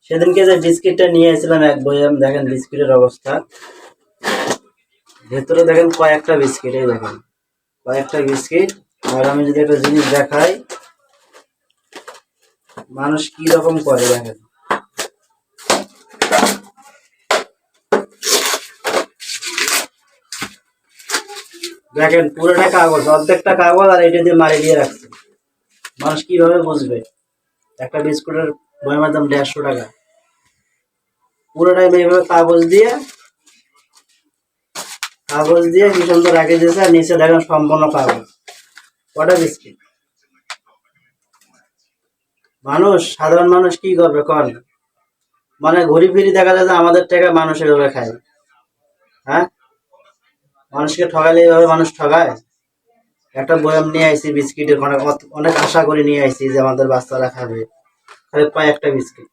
সেদিনকে যে বিস্কিটটা নিয়ে এসেছিলাম এক বয়াম, দেখেন বিস্কিটের অবস্থা। ভেতরে দেখেন কয়েকটা বিস্কিট, এই দেখেন কয়েকটা বিস্কিট। আর আমি যদি একটা জিনিস দেখাই, মানুষ কি রকম করে দেখেন। দেখেন পুরোটা কাগজ, অর্ধেকটা কাগজ, আর এটা দিয়ে মারি দিয়ে রাখছে। মানুষ কিভাবে বুঝবে একটা বিস্কুটের বয়ামের দাম 150 টাকা? পুরোটাই এইভাবে কাগজ দিয়ে কি সুন্দর রাখে দিয়েছে, আর নিচে দেখেন সম্পূর্ণ কাগজ। কটা বিস্কিট! সাধারণ মানুষ কি করবে কন? মানে ঘুরি ফিরি দেখা যায় যে আমাদের টাকা মানুষ এভাবে খায়। হ্যাঁ, মানুষকে ঠগালে এইভাবে মানুষ ঠগায়? একটা বয়াম নিয়ে আইছি বিস্কিটের, অনেক আশা করে নিয়ে আইছি যে আমাদের বাচ্চারা খাবে, খালি কয়েকটা বিস্কিট।